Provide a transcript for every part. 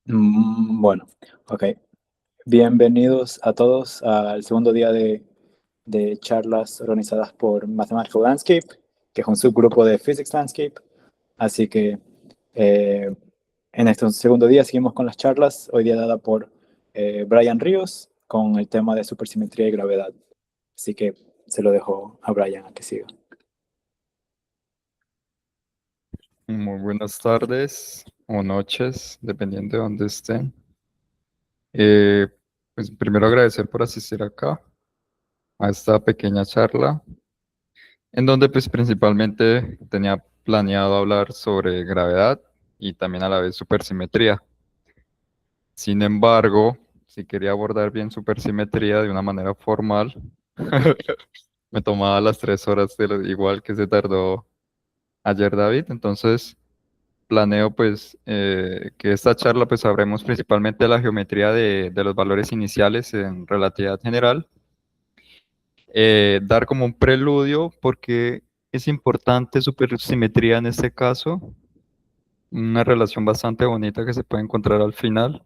Bueno, ok. Bienvenidos a todos al segundo día de charlas organizadas por Mathematical Landscape, que es un subgrupo de Physics Landscape. Así que eh, en este segundo día seguimos con las charlas, hoy día dada por Brian Ríos, con el tema de supersimetría y gravedad. Así que se lo dejo a Brian a que siga. Muy buenas tardes o noches, dependiendo de dónde estén. Eh, pues primero agradecer por asistir acá a esta pequeña charla, en donde pues principalmente tenía planeado hablar sobre gravedad y también a la vez supersimetría. Sin embargo, si quería abordar bien supersimetría de una manera formal, me tomaba las 3 horas de lo igual que se tardó ayer David, entonces planeo pues que esta charla pues sabremos principalmente de la geometría de los valores iniciales en relatividad general, dar como un preludio porque es importante supersimetría en este caso, una relación bastante bonita que se puede encontrar al final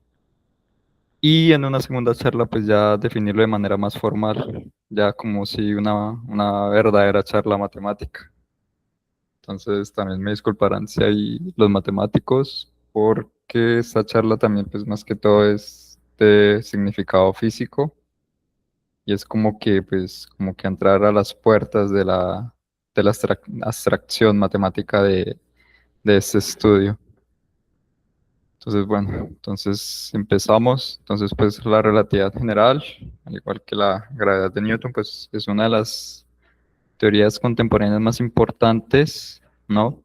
y en una segunda charla pues ya definirlo de manera más formal, ya como si una verdadera charla matemática. Entonces también me disculparán si hay los matemáticos, porque esta charla también, pues más que todo es de significado físico y es como que entrar a las puertas de la abstracción matemática de este estudio. Entonces, bueno, entonces empezamos. Entonces, pues la relatividad general, al igual que la gravedad de Newton, pues es una de las teorías contemporáneas más importantes, ¿no?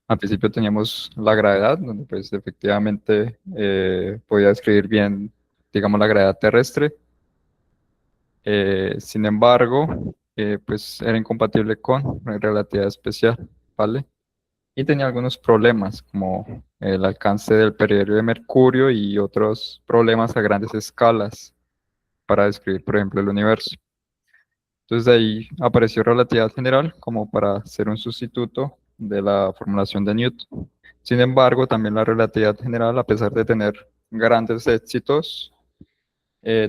Al principio teníamos la gravedad, donde pues efectivamente podía describir bien, digamos, la gravedad terrestre. Sin embargo, pues era incompatible con la relatividad especial, ¿vale? Y tenía algunos problemas, como el alcance del periodo de Mercurio y otros problemas a grandes escalas para describir, por ejemplo, el universo. Entonces de ahí apareció relatividad general como para ser un sustituto de la formulación de Newton. Sin embargo, también la relatividad general, a pesar de tener grandes éxitos,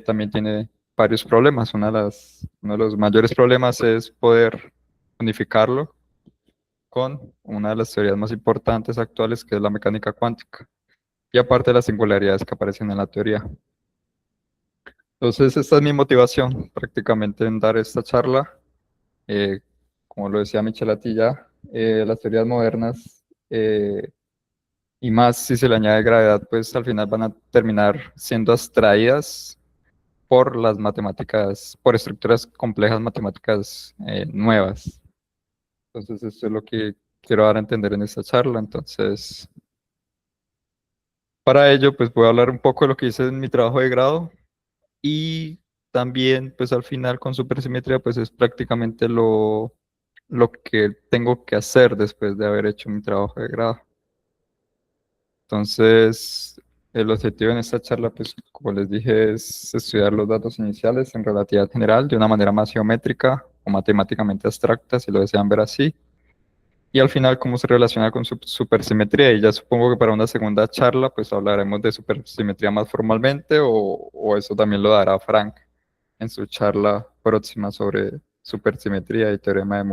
también tiene varios problemas. Uno de los mayores problemas es poder unificarlo con una de las teorías más importantes actuales, que es la mecánica cuántica, y aparte de las singularidades que aparecen en la teoría. Entonces, esta es mi motivación prácticamente en dar esta charla. Eh, Como lo decía Michel Atiyah, las teorías modernas, y más si se le añade gravedad, pues al final van a terminar siendo abstraídas por las matemáticas, por estructuras complejas matemáticas nuevas. Entonces, esto es lo que quiero dar a entender en esta charla. Entonces, para ello, pues voy a hablar un poco de lo que hice en mi trabajo de grado y también, pues al final con supersimetría, pues es prácticamente lo que tengo que hacer después de haber hecho mi trabajo de grado. Entonces, el objetivo en esta charla, pues como les dije, es estudiar los datos iniciales en relatividad general de una manera más geométrica o matemáticamente abstracta, si lo desean ver así. Y al final, cómo se relaciona con su supersimetría. Y ya supongo que para una segunda charla, pues hablaremos de supersimetría más formalmente, o eso también lo dará Frank en su charla próxima sobre supersimetría y teoría de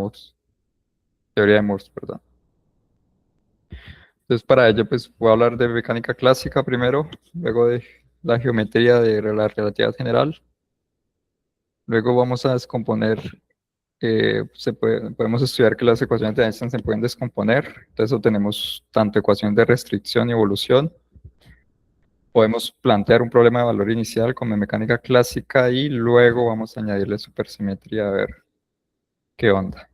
Morse, perdón. Entonces, para ello, pues voy a hablar de mecánica clásica primero, luego de la geometría de la relatividad general. Luego vamos a descomponer, podemos estudiar que las ecuaciones de Einstein se pueden descomponer. Entonces, obtenemos tanto ecuaciones de restricción y evolución. Podemos plantear un problema de valor inicial como en mecánica clásica y luego vamos a añadirle supersimetría a ver qué onda.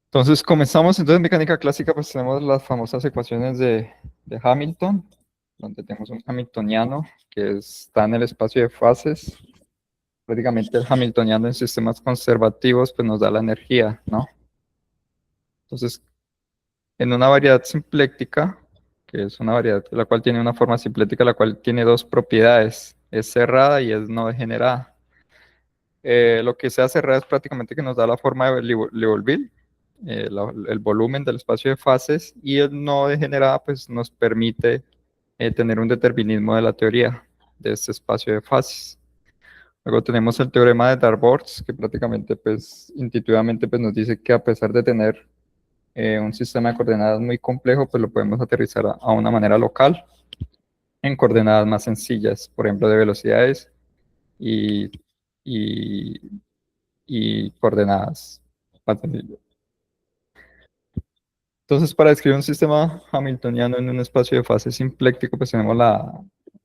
Entonces, comenzamos. Entonces, en mecánica clásica, pues tenemos las famosas ecuaciones de Hamilton, donde tenemos un hamiltoniano que está en el espacio de fases. Prácticamente el hamiltoniano en sistemas conservativos, pues nos da la energía, ¿no? Entonces, en una variedad simpléctica, que es una variedad la cual tiene una forma simplética, la cual tiene dos propiedades, es cerrada y es no degenerada. Lo que sea cerrada es prácticamente que nos da la forma de Liouville, el volumen del espacio de fases, y el nodo degenerada pues nos permite tener un determinismo de la teoría de este espacio de fases. Luego tenemos el teorema de Darboux, que prácticamente pues intuitivamente pues nos dice que a pesar de tener un sistema de coordenadas muy complejo, pues lo podemos aterrizar a una manera local en coordenadas más sencillas, por ejemplo de velocidades y, y, y coordenadas más sencillas. Entonces, para describir un sistema hamiltoniano en un espacio de fase simpléctico, pues tenemos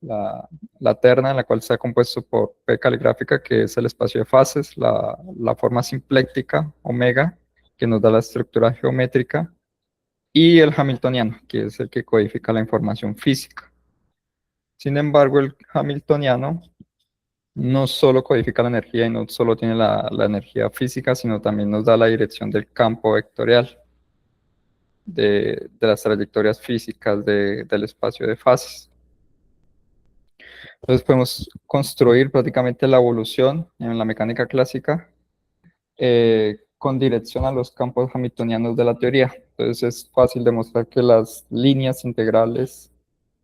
la terna en la cual está compuesto por P caligráfica, que es el espacio de fases, la forma simpléctica, omega, que nos da la estructura geométrica, y el hamiltoniano, que es el que codifica la información física. Sin embargo, el hamiltoniano no solo codifica la energía y no solo tiene la energía física, sino también nos da la dirección del campo vectorial de las trayectorias físicas del espacio de fases. Entonces podemos construir prácticamente la evolución en la mecánica clásica con dirección a los campos hamiltonianos de la teoría. Entonces es fácil demostrar que las líneas integrales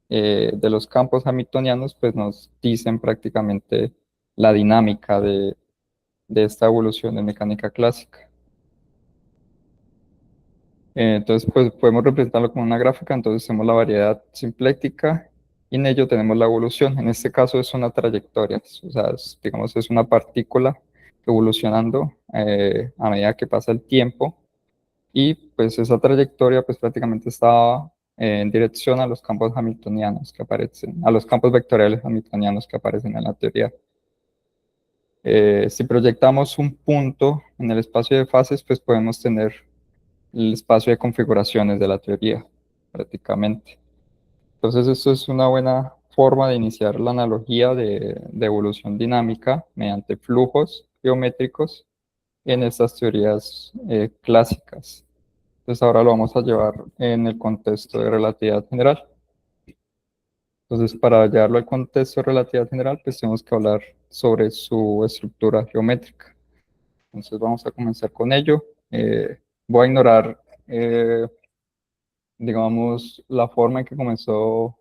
de los campos hamiltonianos pues nos dicen prácticamente la dinámica de esta evolución de mecánica clásica. Entonces, pues podemos representarlo como una gráfica. Entonces tenemos la variedad simpléctica y en ello tenemos la evolución. En este caso es una trayectoria, o sea, digamos, es una partícula evolucionando a medida que pasa el tiempo, y pues esa trayectoria pues prácticamente está en dirección a los campos hamiltonianos que aparecen, a los campos vectoriales hamiltonianos que aparecen en la teoría. Si proyectamos un punto en el espacio de fases, pues podemos tener el espacio de configuraciones de la teoría, prácticamente. Entonces, esto es una buena forma de iniciar la analogía de evolución dinámica mediante flujos geométricos en estas teorías clásicas. Entonces, ahora lo vamos a llevar en el contexto de relatividad general. Entonces, para llevarlo al contexto de relatividad general, pues tenemos que hablar sobre su estructura geométrica. Entonces, vamos a comenzar con ello. Voy a ignorar digamos, la forma en que comenzó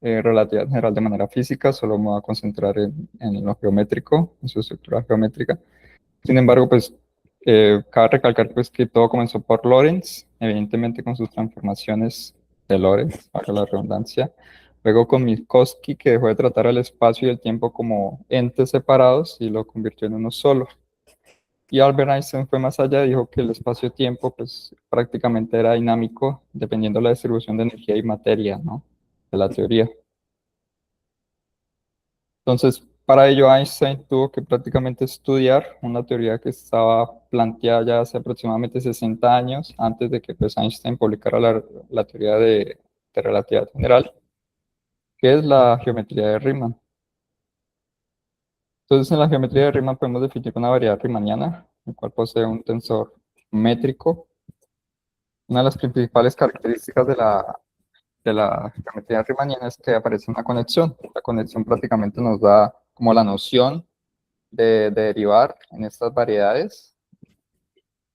relatividad general de manera física, solo me voy a concentrar en lo geométrico, en su estructura geométrica. Sin embargo, pues, cabe recalcar pues, que todo comenzó por Lorentz, evidentemente con sus transformaciones de Lorentz, para la redundancia. Luego con Minkowski, que dejó de tratar el espacio y el tiempo como entes separados y lo convirtió en uno solo. Y Albert Einstein fue más allá, dijo que el espacio-tiempo pues prácticamente era dinámico dependiendo de la distribución de energía y materia, ¿no? De la teoría. Entonces, para ello Einstein tuvo que prácticamente estudiar una teoría que estaba planteada ya hace aproximadamente 60 años, antes de que pues, Einstein publicara la teoría de relatividad general, que es la geometría de Riemann. Entonces, en la geometría de Riemann podemos definir una variedad riemanniana, el cual posee un tensor métrico. Una de las principales características de la geometría riemanniana es que aparece una conexión. La conexión prácticamente nos da como la noción de derivar en estas variedades.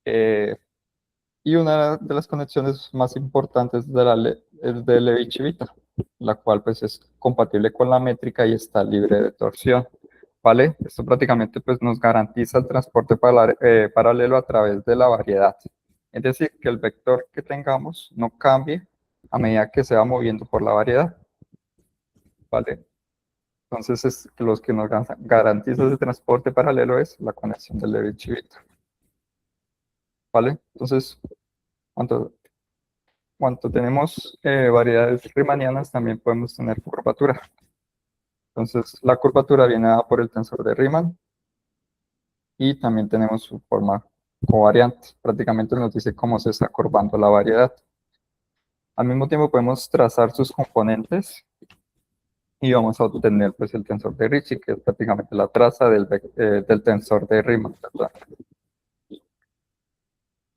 Y una de las conexiones más importantes es de Levi-Civita, la cual pues es compatible con la métrica y está libre de torsión. ¿Vale? Esto prácticamente pues, nos garantiza el transporte paralelo a través de la variedad. Es decir, que el vector que tengamos no cambie a medida que se va moviendo por la variedad. ¿Vale? Entonces, los que nos garantiza ese transporte paralelo es la conexión de Levi-Civita. ¿Vale? Entonces, cuando tenemos variedades riemannianas, también podemos tener curvatura. Entonces, la curvatura viene dada por el tensor de Riemann, y también tenemos su forma covariante. Prácticamente nos dice cómo se está curvando la variedad. Al mismo tiempo podemos trazar sus componentes y vamos a obtener pues, el tensor de Ricci, que es prácticamente la traza del tensor de Riemann, ¿verdad?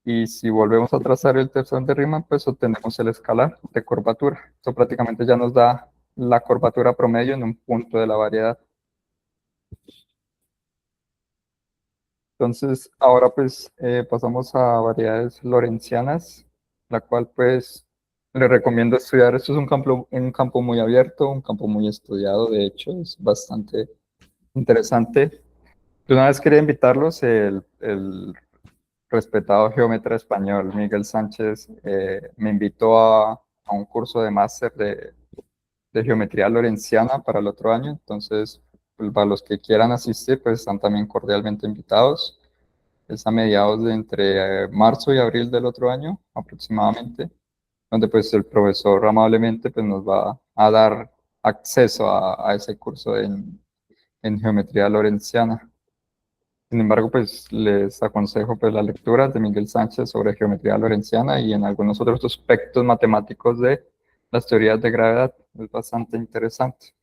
Y si volvemos a trazar el tensor de Riemann, pues obtenemos el escalar de curvatura. Esto prácticamente ya nos da la curvatura promedio en un punto de la variedad. Entonces, ahora pues pasamos a variedades lorentzianas, la cual pues le recomiendo estudiar. Esto es un campo muy abierto, un campo muy estudiado, de hecho, es bastante interesante. Yo una vez quería invitarlos, el respetado geómetra español Miguel Sánchez me invitó a un curso de máster de geometría lorenciana para el otro año, entonces pues, para los que quieran asistir, pues están también cordialmente invitados. Es a mediados de entre marzo y abril del otro año aproximadamente, donde pues el profesor amablemente pues nos va a dar acceso a ese curso en geometría lorenciana. Sin embargo, pues les aconsejo pues la lectura de Miguel Sánchez sobre geometría lorenciana y en algunos otros aspectos matemáticos de las teorías de gravedad. Es bastante interesante.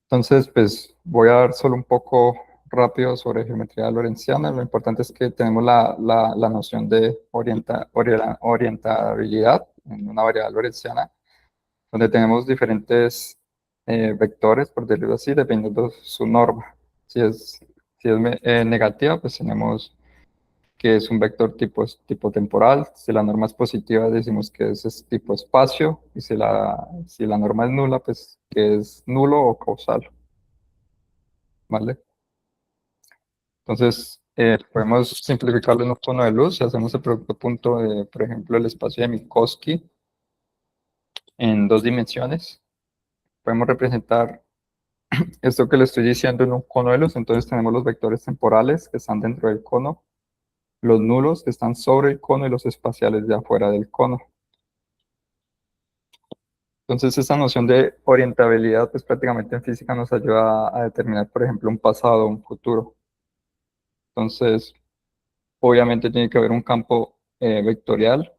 Entonces, pues voy a dar solo un poco rápido sobre geometría lorenciana. Lo importante es que tenemos la noción de orientabilidad en una variable lorenciana, donde tenemos diferentes vectores, por decirlo así, dependiendo de su norma. Si es negativa, pues tenemos que es un vector tipo temporal. Si la norma es positiva, decimos que es tipo espacio. Y si la norma es nula, pues que es nulo o causal. ¿Vale? Entonces, podemos simplificarlo en un cono de luz. Si hacemos el producto punto de, por ejemplo, el espacio de Minkowski en dos dimensiones, podemos representar esto que le estoy diciendo en un cono de luz. Entonces tenemos los vectores temporales que están dentro del cono, los nulos que están sobre el cono y los espaciales de afuera del cono. Entonces esta noción de orientabilidad, pues prácticamente en física nos ayuda a determinar, por ejemplo, un pasado o un futuro. Entonces, obviamente tiene que haber un campo vectorial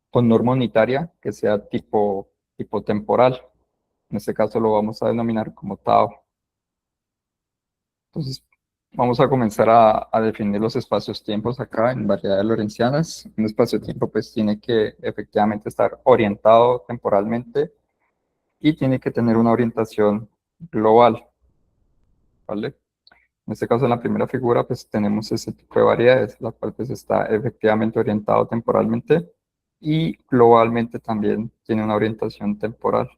con norma unitaria que sea tipo temporal. En este caso lo vamos a denominar como tau. Entonces, vamos a comenzar a definir los espacios-tiempos acá en variedades lorentzianas. Un espacio-tiempo pues tiene que efectivamente estar orientado temporalmente y tiene que tener una orientación global, ¿vale? En este caso, en la primera figura, pues tenemos ese tipo de variedades, la cual pues está efectivamente orientado temporalmente y globalmente también tiene una orientación temporal.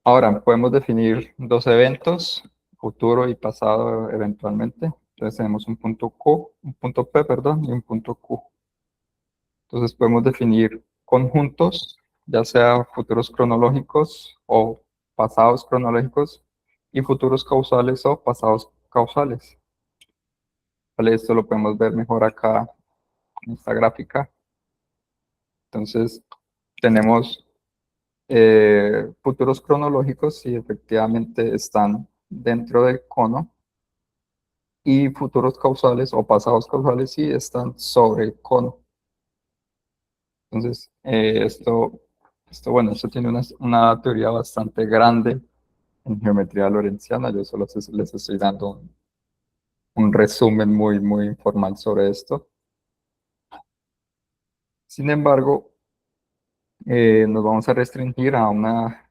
Ahora, podemos definir dos eventos, futuro y pasado eventualmente. Entonces tenemos un punto P, perdón, y un punto Q. Entonces podemos definir conjuntos, ya sea futuros cronológicos o pasados cronológicos, y futuros causales o pasados causales. ¿Vale? Esto lo podemos ver mejor acá en esta gráfica. Entonces tenemos futuros cronológicos y efectivamente están dentro del cono, y futuros causales o pasados causales sí están sobre el cono. Entonces, bueno, esto tiene una teoría bastante grande en geometría lorentziana. Yo solo les estoy dando un resumen muy, muy informal sobre esto. Sin embargo, nos vamos a restringir a una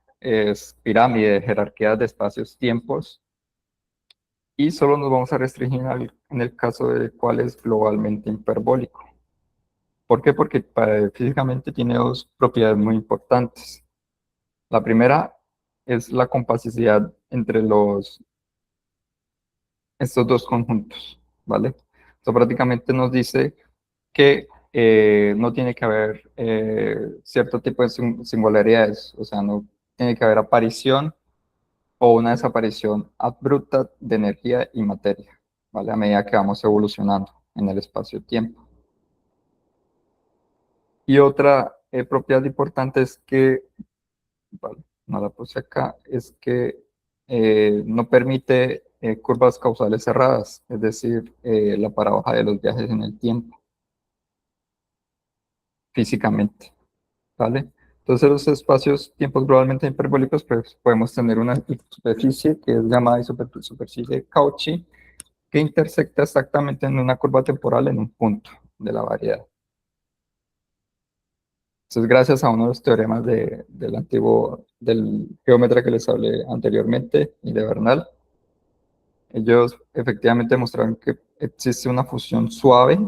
pirámide de jerarquía de espacios-tiempos y solo nos vamos a restringir en el caso de cuál es globalmente hiperbólico. ¿Por qué? Porque físicamente tiene dos propiedades muy importantes. La primera es la compacidad entre estos dos conjuntos, ¿vale? Esto prácticamente nos dice que no tiene que haber cierto tipo de singularidades, o sea, no tiene que haber aparición o una desaparición abrupta de energía y materia, ¿vale? A medida que vamos evolucionando en el espacio-tiempo. Y otra propiedad importante es que, vale, no la puse acá, es que no permite curvas causales cerradas, es decir, la paradoja de los viajes en el tiempo, físicamente, ¿vale? Entonces los espacios tiempos globalmente hiperbólicos, pues podemos tener una superficie que es llamada superficie Cauchy, que intersecta exactamente en una curva temporal en un punto de la variedad. Entonces, gracias a uno de los teoremas del geómetra que les hablé anteriormente y de Bernal, ellos efectivamente demostraron que existe una fusión suave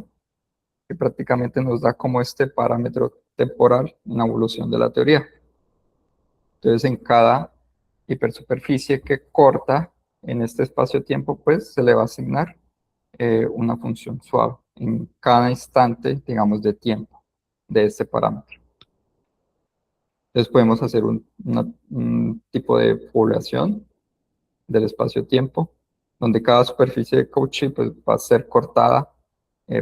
que prácticamente nos da como este parámetro temporal en la evolución de la teoría. Entonces, en cada hipersuperficie que corta en este espacio-tiempo, pues se le va a asignar una función suave en cada instante, digamos, de tiempo de este parámetro. Entonces podemos hacer un tipo de población del espacio-tiempo, donde cada superficie de Cauchy pues, va a ser cortada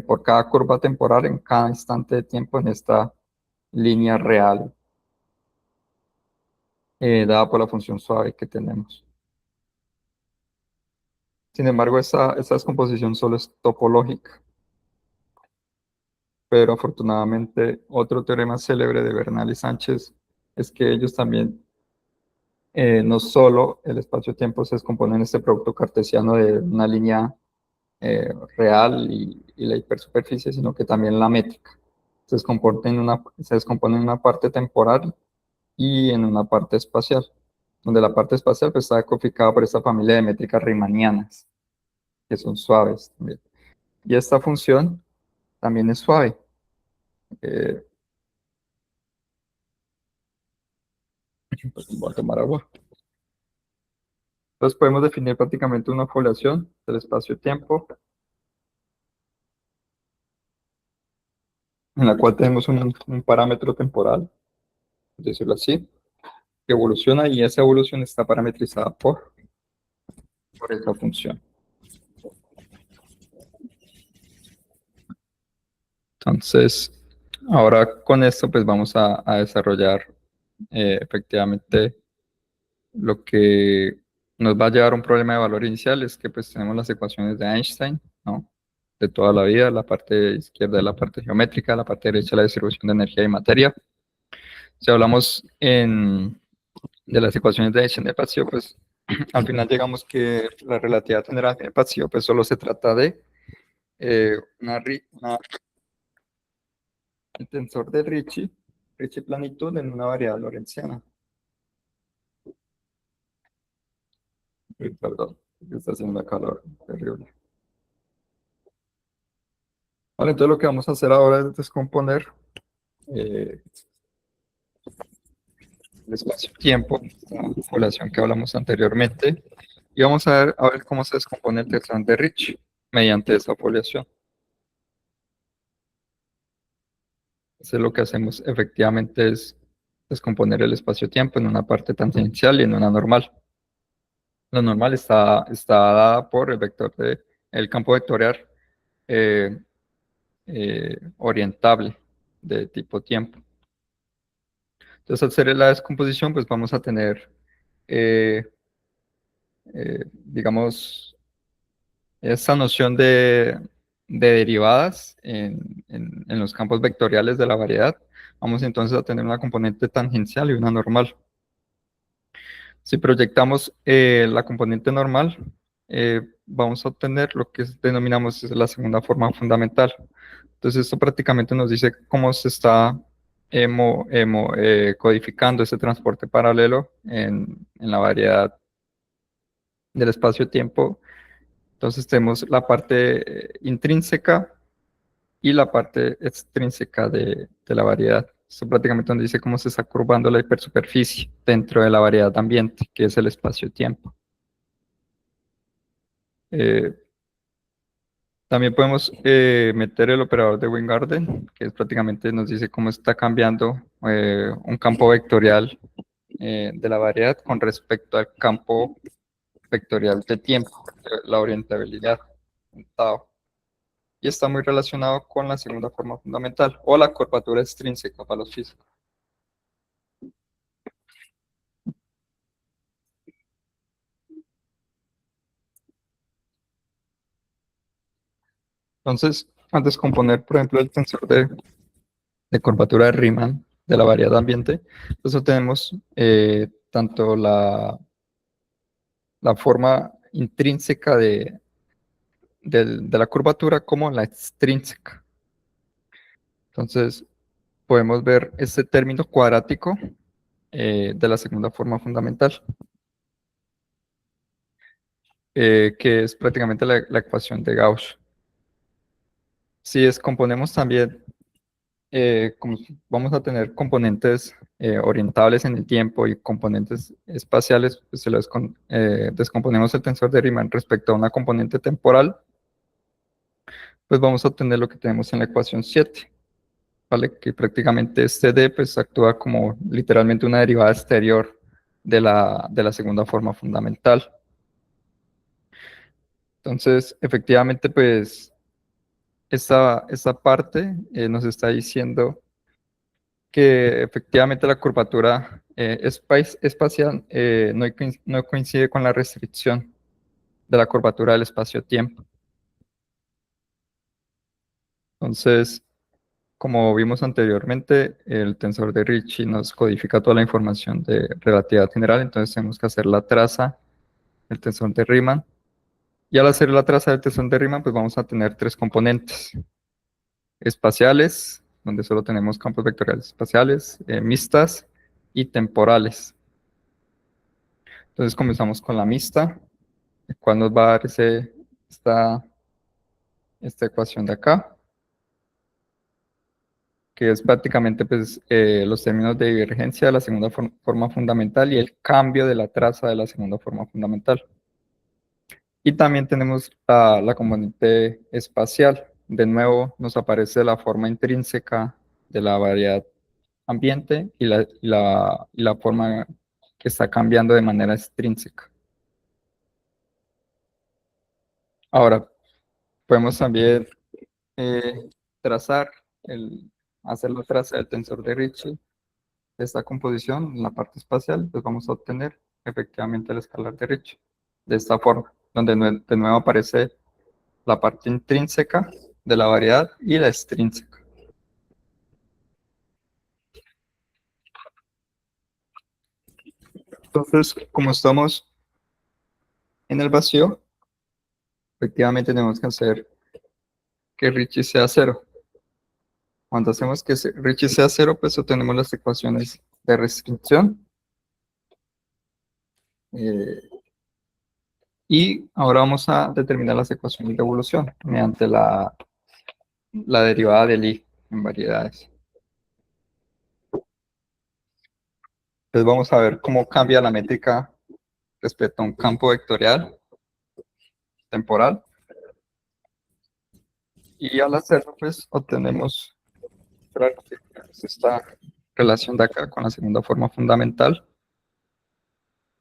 por cada curva temporal en cada instante de tiempo en esta línea real dada por la función suave que tenemos. Sin embargo, esa descomposición solo es topológica, pero afortunadamente otro teorema célebre de Bernal y Sánchez es que ellos también, no solo el espacio-tiempo se descompone en este producto cartesiano de una línea real y la hipersuperficie, sino que también la métrica. Se descompone en una parte temporal y en una parte espacial, donde la parte espacial pues, está codificada por esta familia de métricas riemannianas, que son suaves también. Y esta función también es suave. Eh, pues voy a tomar agua. Entonces podemos definir prácticamente una población del espacio-tiempo en la cual tenemos un parámetro temporal, es decirlo así, que evoluciona y esa evolución está parametrizada por esa función. Entonces, ahora con esto pues vamos a desarrollar efectivamente lo que nos va a llevar a un problema de valor inicial, es que pues tenemos las ecuaciones de Einstein, ¿no? De toda la vida, la parte izquierda de la parte geométrica, la parte derecha la distribución de energía y materia. Si hablamos de las ecuaciones de Einstein de vacío, pues al final llegamos que la relatividad general del vacío pues solo se trata de el tensor de Ricci planitud en una variable lorentziana. Uy, perdón, está haciendo calor, terrible. Vale, entonces lo que vamos a hacer ahora es descomponer eh, el espacio-tiempo, la población que hablamos anteriormente, y vamos a ver cómo se descompone el tensor de Ricci mediante esa población. Entonces lo que hacemos efectivamente es descomponer el espacio-tiempo en una parte tangencial y en una normal. La normal está dada por el vector el campo vectorial eh, orientable de tipo tiempo. Entonces, al hacer la descomposición, pues vamos a tener, eh, digamos, esa noción de derivadas en los campos vectoriales de la variedad. Vamos entonces a tener una componente tangencial y una normal. Si proyectamos la componente normal, vamos a obtener lo que denominamos la segunda forma fundamental. Entonces, esto prácticamente nos dice cómo se está codificando ese transporte paralelo en la variedad del espacio-tiempo. Entonces, tenemos la parte intrínseca y la parte extrínseca de la variedad. Esto prácticamente nos dice cómo se está curvando la hipersuperficie dentro de la variedad ambiente, que es el espacio-tiempo. Eh, También podemos meter el operador de Weingarten, que prácticamente nos dice cómo está cambiando un campo vectorial de la variedad con respecto al campo vectorial de tiempo, la orientabilidad, tau. Y está muy relacionado con la segunda forma fundamental, o la curvatura extrínseca para los físicos. Entonces, al descomponer, por ejemplo, el tensor de curvatura de Riemann de la variedad ambiente, entonces tenemos tanto la forma intrínseca de la curvatura como la extrínseca. Entonces, podemos ver este término cuadrático de la segunda forma fundamental. que es prácticamente la ecuación de Gauss. Si descomponemos también, como vamos a tener componentes orientables en el tiempo y componentes espaciales, pues se lo descomponemos el tensor de Riemann respecto a una componente temporal, pues vamos a obtener lo que tenemos en la ecuación 7, ¿vale? Que prácticamente este D pues actúa como literalmente una derivada exterior de la segunda forma fundamental. Entonces, efectivamente, pues esta parte nos está diciendo que efectivamente la curvatura espacial no coincide con la restricción de la curvatura del espacio-tiempo. Entonces, como vimos anteriormente, el tensor de Ricci nos codifica toda la información de relatividad general, entonces tenemos que hacer la traza del tensor de Riemann. Y al hacer la traza del tensor de Riemann, pues vamos a tener tres componentes espaciales, donde solo tenemos campos vectoriales espaciales, mixtas y temporales. Entonces comenzamos con la mixta, el cual nos va a dar esta ecuación de acá, que es prácticamente pues, los términos de divergencia de la segunda forma fundamental y el cambio de la traza de la segunda forma fundamental. Y también tenemos la componente espacial. De nuevo nos aparece la forma intrínseca de la variedad ambiente y la forma que está cambiando de manera extrínseca. Ahora, podemos también eh, trazar, hacer la traza del tensor de Ricci de esta composición en la parte espacial, pues vamos a obtener efectivamente el escalar de Ricci de esta forma, donde de nuevo aparece la parte intrínseca de la variedad y la extrínseca. Entonces, como estamos en el vacío, efectivamente tenemos que hacer que Ricci sea cero. Cuando hacemos que Ricci sea cero, pues obtenemos las ecuaciones de restricción. Y ahora vamos a determinar las ecuaciones de evolución mediante la derivada del I en variedades. Entonces vamos a ver cómo cambia la métrica respecto a un campo vectorial temporal. Y al hacerlo, pues obtenemos esta relación de acá con la segunda forma fundamental.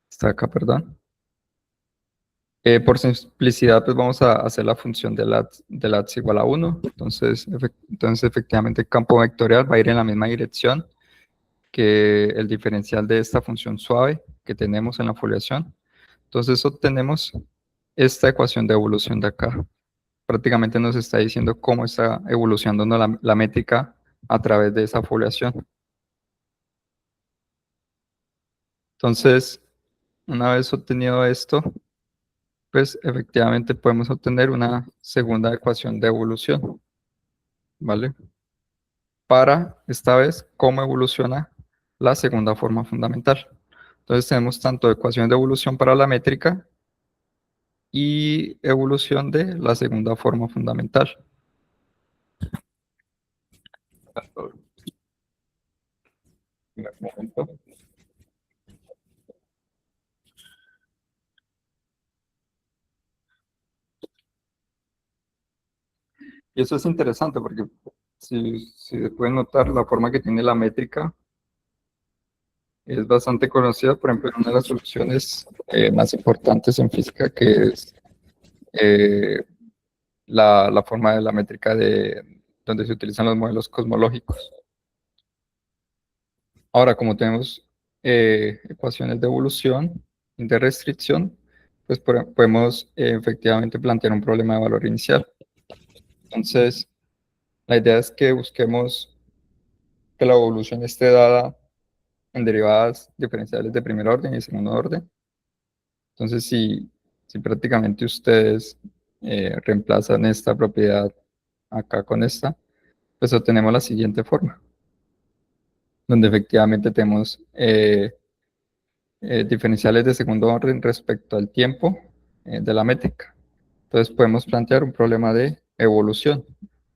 Está acá, perdón. Por simplicidad, pues vamos a hacer la función de LATS igual a 1. Entonces, efectivamente, el campo vectorial va a ir en la misma dirección que el diferencial de esta función suave que tenemos en la foliación. Entonces, obtenemos esta ecuación de evolución de acá. Prácticamente nos está diciendo cómo está evolucionando la métrica a través de esa foliación. Entonces, una vez obtenido esto, pues efectivamente podemos obtener una segunda ecuación de evolución, ¿vale? Para, esta vez, cómo evoluciona la segunda forma fundamental. Entonces tenemos tanto ecuación de evolución para la métrica y evolución de la segunda forma fundamental. Y eso es interesante porque si se puede notar la forma que tiene la métrica es bastante conocida, por ejemplo, en una de las soluciones más importantes en física, que es eh, la forma de la métrica donde se utilizan los modelos cosmológicos. Ahora, como tenemos ecuaciones de evolución y de restricción, pues podemos efectivamente plantear un problema de valor inicial. Entonces, la idea es que busquemos que la evolución esté dada en derivadas diferenciales de primer orden y segundo orden. Entonces, si prácticamente ustedes reemplazan esta propiedad acá con esta, pues obtenemos la siguiente forma, donde efectivamente tenemos diferenciales de segundo orden respecto al tiempo de la métrica. Entonces podemos plantear un problema de evolución,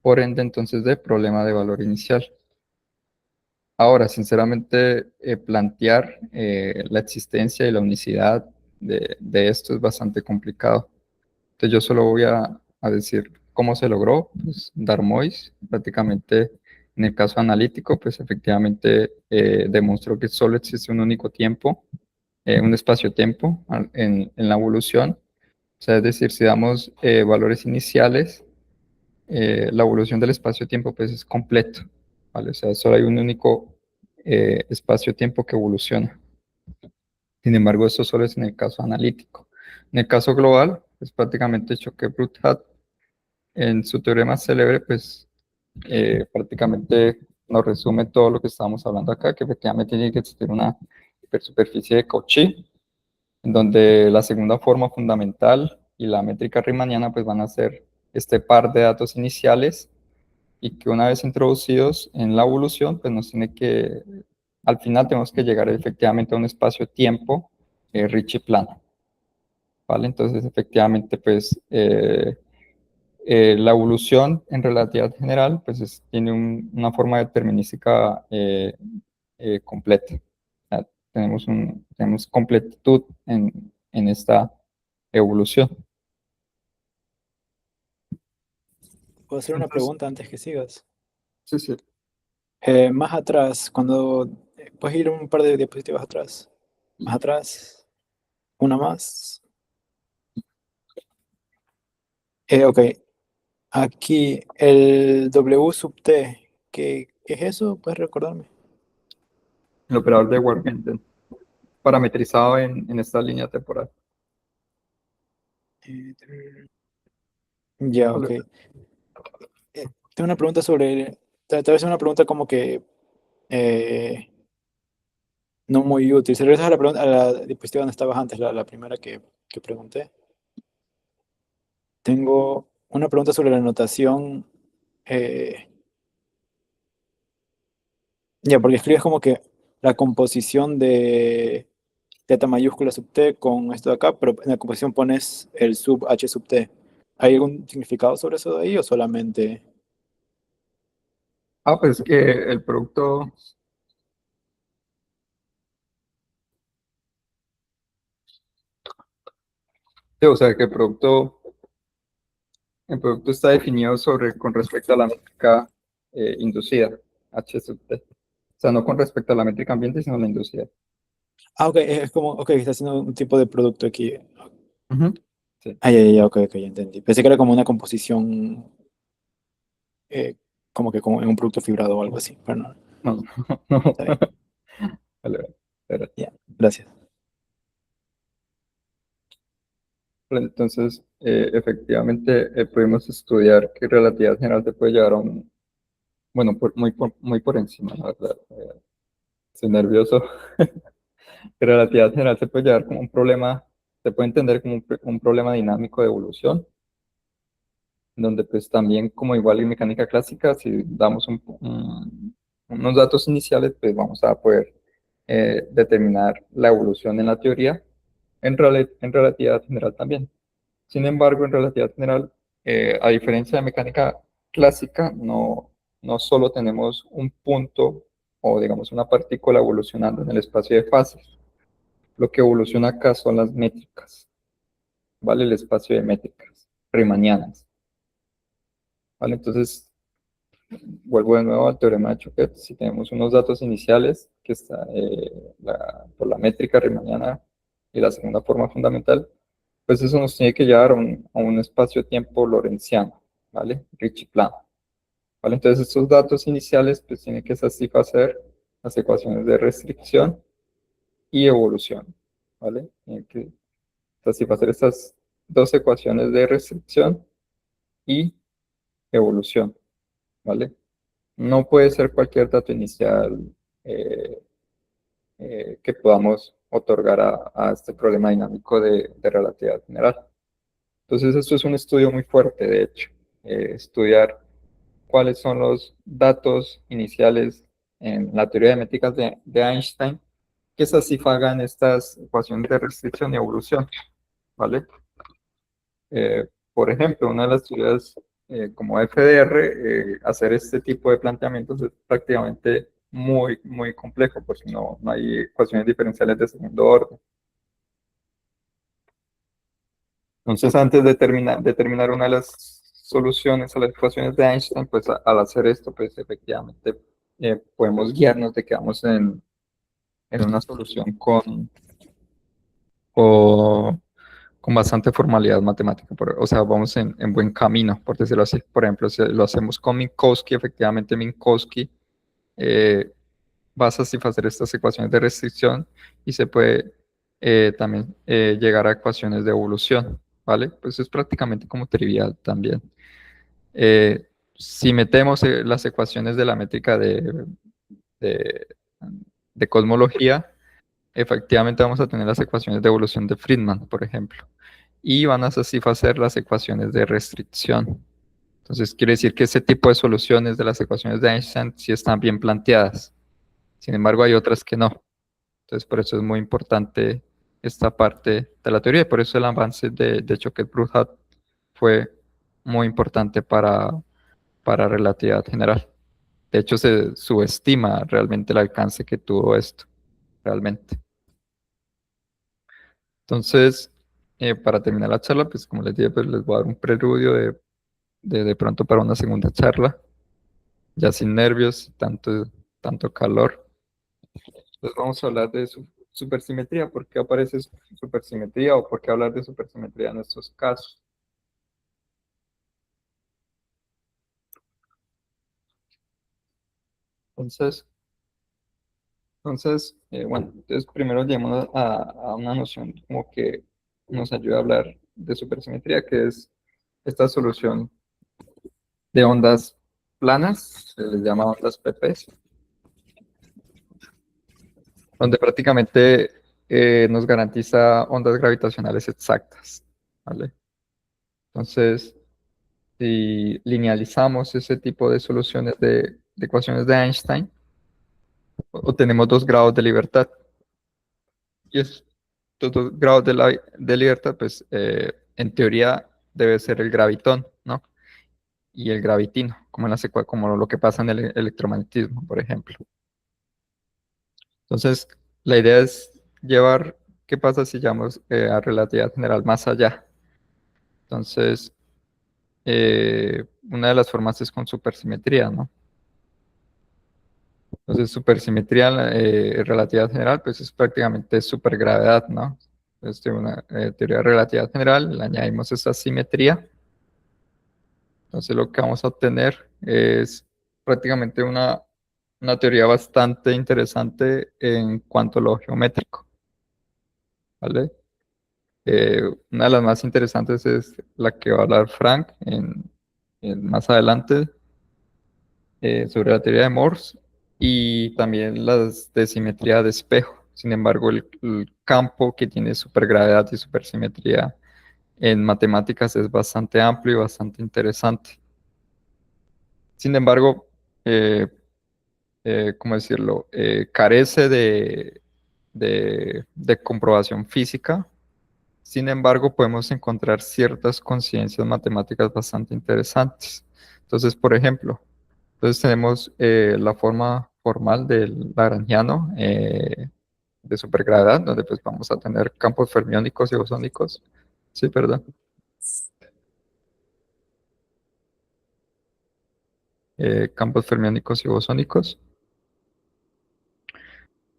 por ende entonces de problema de valor inicial. Ahora, sinceramente, plantear la existencia y la unicidad de esto es bastante complicado. Entonces yo solo voy a decir cómo se logró, pues Darmois prácticamente en el caso analítico, pues efectivamente demostró que solo existe un único tiempo, un espacio-tiempo en la evolución. O sea, es decir, si damos valores iniciales, la evolución del espacio-tiempo pues es completo, ¿vale? O sea, solo hay un único espacio-tiempo que evoluciona. Sin embargo, esto solo es en el caso analítico. En el caso global, pues prácticamente Choquet-Bruhat en su teorema célebre, pues prácticamente nos resume todo lo que estamos hablando acá, que efectivamente tiene que existir una hipersuperficie de Cauchy, en donde la segunda forma fundamental y la métrica riemanniana pues van a ser este par de datos iniciales y que una vez introducidos en la evolución, pues nos tiene que, al final tenemos que llegar efectivamente a un espacio-tiempo Ricci plano, ¿vale? Entonces efectivamente pues la evolución en relatividad general pues tiene una forma determinística completa. O sea, tenemos completitud en esta evolución. ¿Puedo hacer una Entonces, pregunta antes que sigas? sí, sí. Más atrás, cuando puedes ir un par de diapositivas atrás. Más atrás, una más. Ok, aquí el W sub T. ¿Qué es eso? ¿Puedes recordarme? El operador de Wargensen, parametrizado en esta línea temporal. Eh, ya, ok. Vale. Tengo una pregunta sobre. Tal vez una pregunta como que eh, no muy útil. Si regresas a la, pregunta, a la diapositiva donde estabas antes, la primera que pregunté. Tengo una pregunta sobre la notación. eh, ya, porque escribes como que la composición de teta mayúscula sub t con esto de acá, pero en la composición pones el sub h sub t. ¿Hay algún significado sobre eso de ahí o solamente? Ah, pues que el producto, sí, o sea, que el producto está definido con respecto a la métrica inducida, H sub t. O sea, no con respecto a la métrica ambiente, sino a la inducida. Ah, ok, es como, ok, está haciendo un tipo de producto aquí. Ujú. Sí, Ah, ya, ok, ok, ya entendí. Pensé que era como una composición, como que como en un producto fibrado o algo así, pero no, no, no. está bien. Vale, vale, espera. Ya, gracias. Entonces, efectivamente, pudimos estudiar que relatividad general te puede llevar a un, bueno, muy por encima, la verdad. Estoy nervioso. Que relatividad general se puede llevar como un problema, se puede entender como un problema dinámico de evolución, donde pues también como igual en mecánica clásica, si damos unos datos iniciales, pues vamos a poder determinar la evolución en la teoría, en relatividad general también. Sin embargo, en relatividad general, a diferencia de mecánica clásica, no solo tenemos un punto o digamos una partícula evolucionando en el espacio de fases. Lo que evoluciona acá son las métricas, ¿vale? El espacio de métricas riemannianas, ¿vale? Entonces, vuelvo de nuevo al teorema de Choquet. Si tenemos unos datos iniciales, que está por la métrica riemanniana y la segunda forma fundamental, pues eso nos tiene que llevar a un espacio-tiempo lorentziano, ¿vale? Ricci plano, ¿vale? Entonces, estos datos iniciales, pues tienen que satisfacer las ecuaciones de restricción y evolución, ¿vale? Tienen que satisfacer estas dos ecuaciones de restricción y evolución, ¿vale? No puede ser cualquier dato inicial eh, que podamos otorgar a este problema dinámico de relatividad general. Entonces, esto es un estudio muy fuerte, de hecho, estudiar cuáles son los datos iniciales en la teoría de métricas de Einstein que satisfagan estas ecuaciones de restricción y evolución, ¿vale? por ejemplo, una de las teorías como FDR, hacer este tipo de planteamientos es prácticamente muy complejo, porque no hay ecuaciones diferenciales de segundo orden. Entonces, antes de determinar una de las soluciones a las ecuaciones de Einstein, pues al hacer esto, pues efectivamente podemos guiarnos de que vamos en una solución o- con bastante formalidad matemática, o sea, vamos en buen camino, por decirlo así. Por ejemplo, si lo hacemos con Minkowski, efectivamente Minkowski eh, va a satisfacer estas ecuaciones de restricción y se puede también llegar a ecuaciones de evolución, ¿vale? Pues es prácticamente como trivial también. Si metemos las ecuaciones de la métrica de, de cosmología, efectivamente vamos a tener las ecuaciones de evolución de Friedman, por ejemplo, y van a satisfacer las ecuaciones de restricción. Entonces, quiere decir que ese tipo de soluciones de las ecuaciones de Einstein sí están bien planteadas. Sin embargo, hay otras que no. Entonces, por eso es muy importante esta parte de la teoría y por eso el avance de Choquet-Bruhat fue muy importante para relatividad general. De hecho, se subestima realmente el alcance que tuvo esto, realmente. Entonces, para terminar la charla, pues como les dije, pues les voy a dar un preludio de pronto para una segunda charla, ya sin nervios, tanto calor. Entonces vamos a hablar de supersimetría, ¿por qué aparece supersimetría o por qué hablar de supersimetría en estos casos? Entonces, bueno, entonces primero llegamos a una noción como que nos ayuda a hablar de supersimetría, que es esta solución de ondas planas, se les llama ondas PPs, donde prácticamente nos garantiza ondas gravitacionales exactas, ¿vale? Entonces, si linealizamos ese tipo de soluciones de ecuaciones de Einstein, obtenemos 2 grados de libertad. Y estos 2 grados de libertad, pues en teoría debe ser el gravitón, ¿no? Y el gravitino, como, como lo que pasa en el electromagnetismo, por ejemplo. Entonces, la idea es llevar, ¿qué pasa si llevamos a relatividad general más allá? Entonces, una de las formas es con supersimetría, ¿no? Entonces, supersimetría en relatividad general, pues es prácticamente supergravedad, ¿no? Entonces, tengo una teoría de relatividad general, le añadimos esa simetría. Entonces, lo que vamos a obtener es prácticamente una teoría bastante interesante en cuanto a lo geométrico, ¿vale? Una de las más interesantes es la que va a hablar Frank más adelante sobre la teoría de Morse y también las de simetría de espejo. Sin embargo, el campo que tiene supergravedad y supersimetría en matemáticas es bastante amplio y bastante interesante. Sin embargo, eh, ¿cómo decirlo? Carece de comprobación física. Sin embargo, podemos encontrar ciertas coincidencias matemáticas bastante interesantes. Entonces, por ejemplo, tenemos la forma formal del lagrangiano de supergravedad, donde pues vamos a tener campos fermiónicos y bosónicos. Sí, perdón. Campos fermiónicos y bosónicos,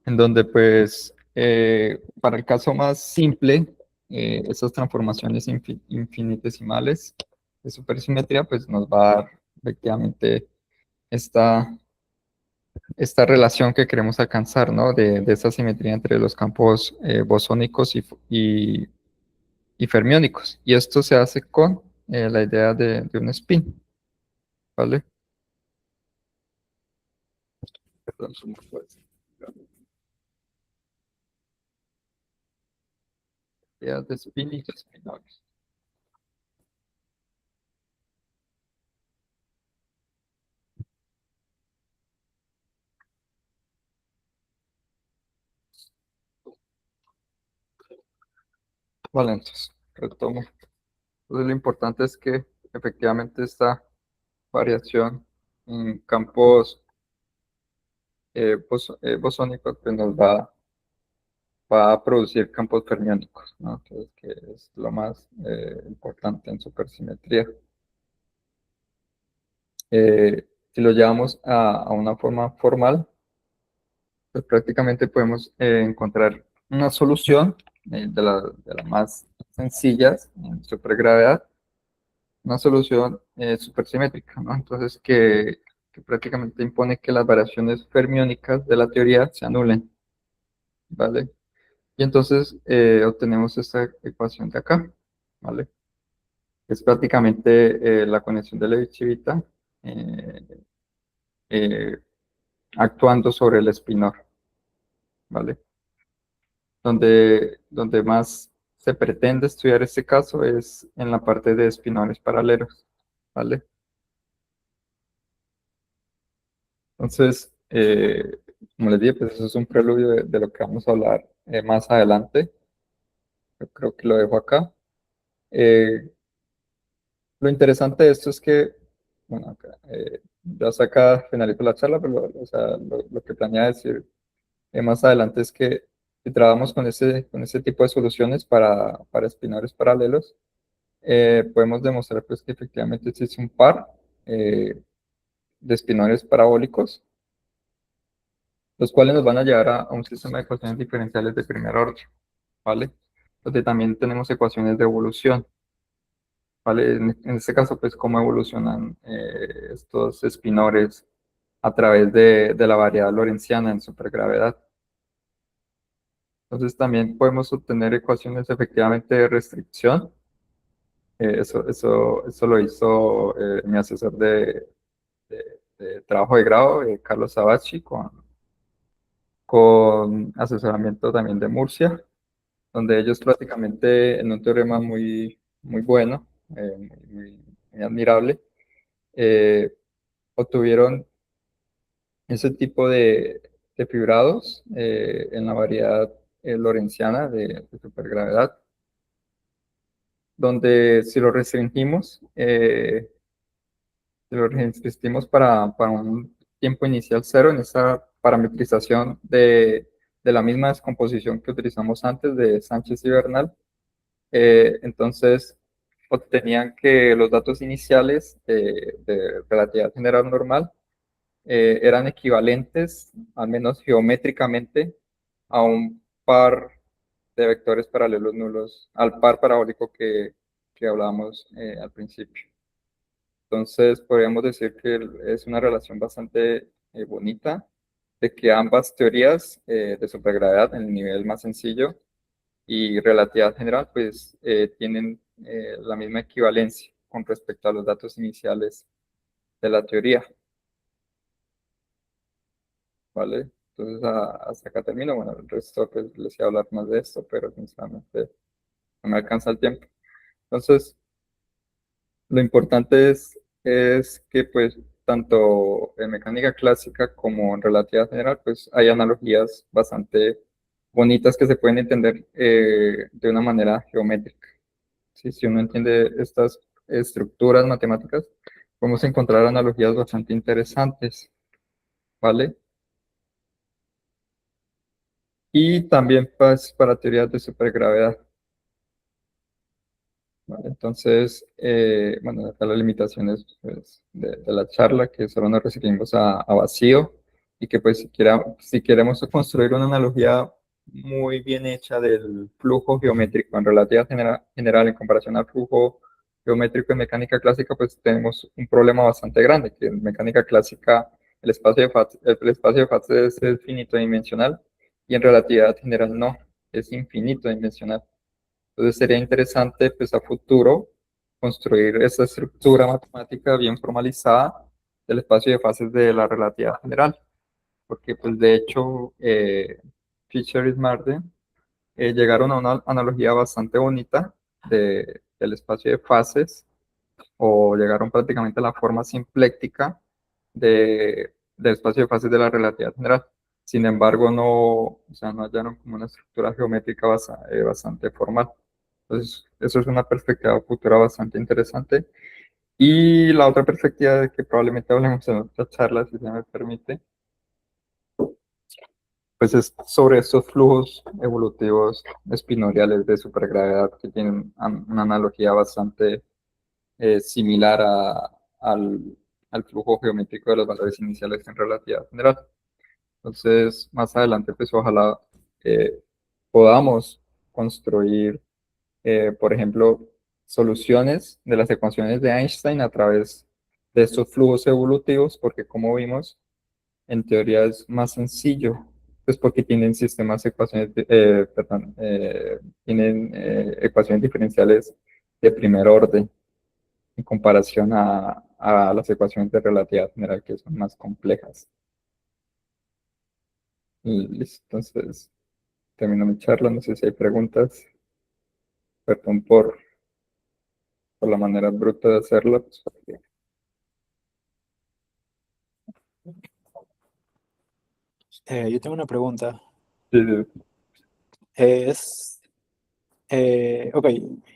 en donde pues para el caso más simple, esas transformaciones infinitesimales de supersimetría pues nos va a dar efectivamente esta, esta relación que queremos alcanzar, ¿no? De esa simetría entre los campos bosónicos y fermiónicos. Y esto se hace con la idea de un spin, ¿vale? Perdón, ideas de spin y de spinores. Vale, entonces, retomo. Entonces lo importante es que efectivamente esta variación en campos bosónicos pues va a producir campos fermiónicos, ¿no? Entonces, que es lo más importante en supersimetría. Si lo llevamos a una forma formal, pues prácticamente podemos encontrar una solución de las más sencillas en supergravedad, una solución supersimétrica, ¿no? Entonces, que prácticamente impone que las variaciones fermiónicas de la teoría se anulen, ¿vale? Y entonces obtenemos esta ecuación de acá, ¿vale? Es prácticamente la conexión de Levi-Civita eh, eh, actuando sobre el espinor, ¿vale? Donde más se pretende estudiar este caso es en la parte de espinores paralelos, ¿vale? Entonces, como les dije, pues eso es un preludio de lo que vamos a hablar más adelante. Yo creo que lo dejo acá. Eh, lo interesante de esto es que, bueno, acá, ya hasta acá finalizo la charla, pero o sea, lo que planea decir más adelante es que si trabajamos con ese tipo de soluciones para espinores paralelos, podemos demostrar pues, que efectivamente existe un par de espinores parabólicos, los cuales nos van a llevar a un sistema de ecuaciones diferenciales de primer orden, ¿vale? Donde también tenemos ecuaciones de evolución, ¿vale? En este caso, pues, cómo evolucionan estos espinores a través de la variedad lorentziana en supergravedad. Entonces, también podemos obtener ecuaciones efectivamente de restricción. Eso lo hizo mi asesor de trabajo de grado, Carlos Savacci, con asesoramiento también de Murcia, donde ellos prácticamente en un teorema muy bueno, muy admirable, eh, obtuvieron ese tipo de fibrados en la variedad lorentziana de supergravedad, donde si lo restringimos, para un tiempo inicial cero en esa parametrización de la misma descomposición que utilizamos antes de Sánchez y Bernal. Entonces, obtenían que los datos iniciales de relatividad general normal eran equivalentes, al menos geométricamente, a un par de vectores paralelos nulos, al par parabólico que hablábamos al principio. Entonces, podríamos decir que es una relación bastante bonita, de que ambas teorías de supergravedad en el nivel más sencillo y relatividad general, pues tienen la misma equivalencia con respecto a los datos iniciales de la teoría, ¿vale? Entonces, hasta acá termino. Bueno, el resto pues, les voy a hablar más de esto, pero sinceramente no me alcanza el tiempo. Entonces, lo importante es que pues tanto en mecánica clásica como en relatividad general, pues hay analogías bastante bonitas que se pueden entender de una manera geométrica. ¿Sí? Si uno entiende estas estructuras matemáticas, podemos encontrar analogías bastante interesantes, ¿vale? Y también pues, para teorías de supergravedad. ¿Vale? Entonces, bueno, acá las limitaciones pues, de la charla, que solo nos restringimos a vacío y que pues si queremos construir una analogía muy bien hecha del flujo geométrico en relatividad general en comparación al flujo geométrico en mecánica clásica, pues tenemos un problema bastante grande, que en mecánica clásica el espacio de fases es finito dimensional y en relatividad general no, es infinito dimensional. Entonces sería interesante, pues a futuro, construir esa estructura matemática bien formalizada del espacio de fases de la relatividad general, porque pues de hecho Fisher y Smarden llegaron a una analogía bastante bonita del espacio de fases, o llegaron prácticamente a la forma simpléctica del espacio de fases de la relatividad general. Sin embargo, no, o sea, no hallaron como una estructura geométrica bastante formal. Entonces, eso es una perspectiva futura bastante interesante. Y la otra perspectiva de que probablemente hablemos en otra charla, si se me permite, pues es sobre estos flujos evolutivos espinoriales de supergravedad que tienen una analogía bastante similar al flujo geométrico de los valores iniciales en relatividad general. Entonces, más adelante, pues ojalá eh, podamos construir, por ejemplo, soluciones de las ecuaciones de Einstein a través de estos flujos evolutivos, porque como vimos, en teoría es más sencillo, pues porque tienen sistemas ecuaciones, perdón, tienen ecuaciones diferenciales de primer orden en comparación a las ecuaciones de relatividad general que son más complejas. Y listo, entonces termino mi charla, no sé si hay preguntas, perdón por la manera bruta de hacerla, pues, Yo tengo una pregunta. sí, sí. Es, ok,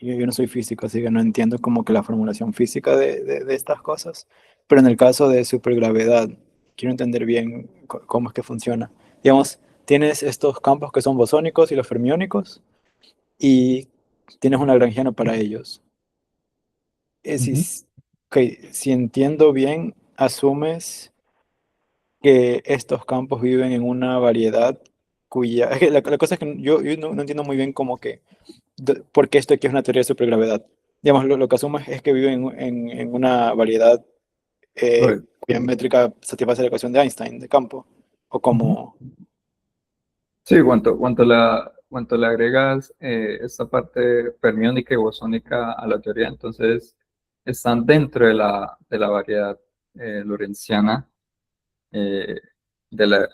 yo no soy físico, así que no entiendo como que la formulación física de estas cosas, pero en el caso de supergravedad, quiero entender bien cómo es que funciona. Digamos, tienes estos campos que son bosónicos y los fermiónicos, y tienes una Lagrangiana para ellos. Si, Ujú. ok, si entiendo bien, asumes que estos campos viven en una variedad cuya... es que la cosa es que yo no entiendo muy bien como que por qué esto aquí es una teoría de supergravedad. Digamos, lo que asumo es que viven en una variedad Right. cuya métrica satisface la ecuación de Einstein de campo. O Ujú. como... Sí, cuanto le agregas esta parte fermiónica y bosónica a la teoría, entonces están dentro de la variedad lorentziana, eh,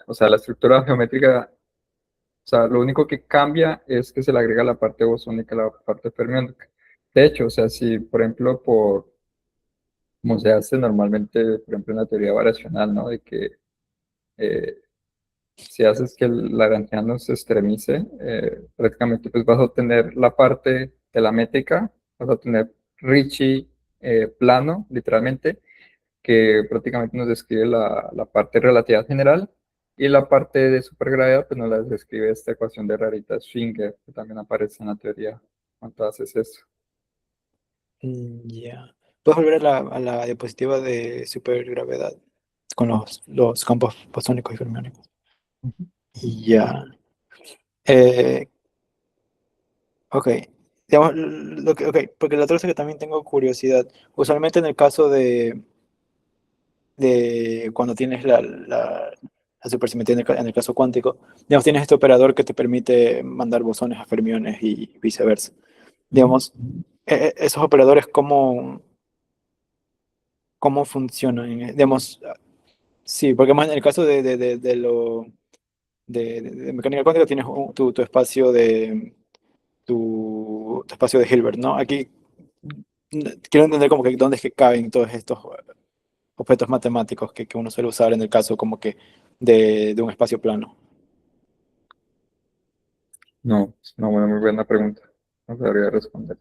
o sea, la estructura geométrica. O sea, lo único que cambia es que se le agrega la parte bosónica a la parte fermiónica. De hecho, o sea, si por ejemplo, como se hace normalmente, por ejemplo, en la teoría variacional, ¿no? De que eh, si haces que el lagrangiano se extremice, prácticamente pues vas a obtener la parte de la métrica, vas a obtener Ricci plano, literalmente, que prácticamente nos describe la parte de relatividad general, y la parte de supergravedad pues nos la describe esta ecuación de Raritas-Schwinger, que también aparece en la teoría cuando haces eso. Ya. ¿Puedes volver a la diapositiva de supergravedad con los campos bosónicos y fermiónicos? Ujú. Ya. Eh, ok. Digamos, ok, porque la otra cosa que también tengo curiosidad, usualmente en el caso de cuando tienes la supersimetría en el caso cuántico, digamos, tienes este operador que te permite mandar bosones a fermiones y viceversa. Ujú. Digamos, esos operadores, ¿cómo funcionan? Digamos, sí, porque más en el caso de mecánica cuántica tienes tu espacio tu espacio de Hilbert, ¿no? Aquí quiero entender como que dónde es que caben todos estos objetos matemáticos que uno suele usar en el caso como que de un espacio plano. No, es una muy buena pregunta. No sabría responder,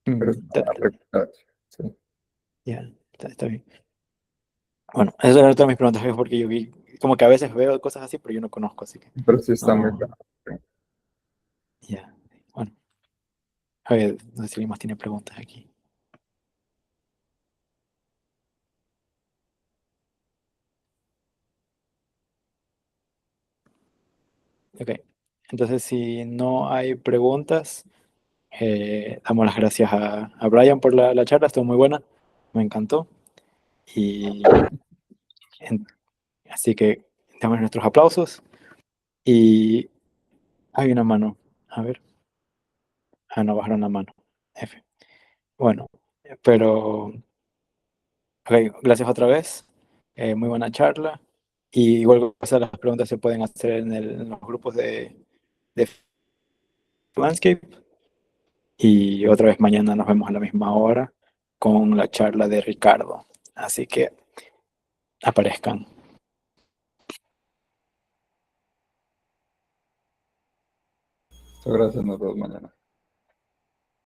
pero es Mm, una buena pregunta. Sí. ya, está bien. Bueno, eso era otra de mis preguntas, es porque yo vi, como que a veces veo cosas así, pero yo no conozco, así que Pero sí está muy no, buena. ya. Bueno, a ver, no sé si alguien más tiene preguntas aquí. Ok, entonces si no hay preguntas, damos las gracias a Brian por la charla, estuvo muy buena, me encantó. Y en- así que damos nuestros aplausos y hay una mano. A ver, no bajaron la mano. F. Bueno, pero ok, gracias otra vez. Muy buena charla. Y igual las preguntas se pueden hacer en los grupos de Landscape. Y otra vez mañana nos vemos a la misma hora con la charla de Ricardo. Así que aparezcan. Muchas gracias, nos vemos mañana.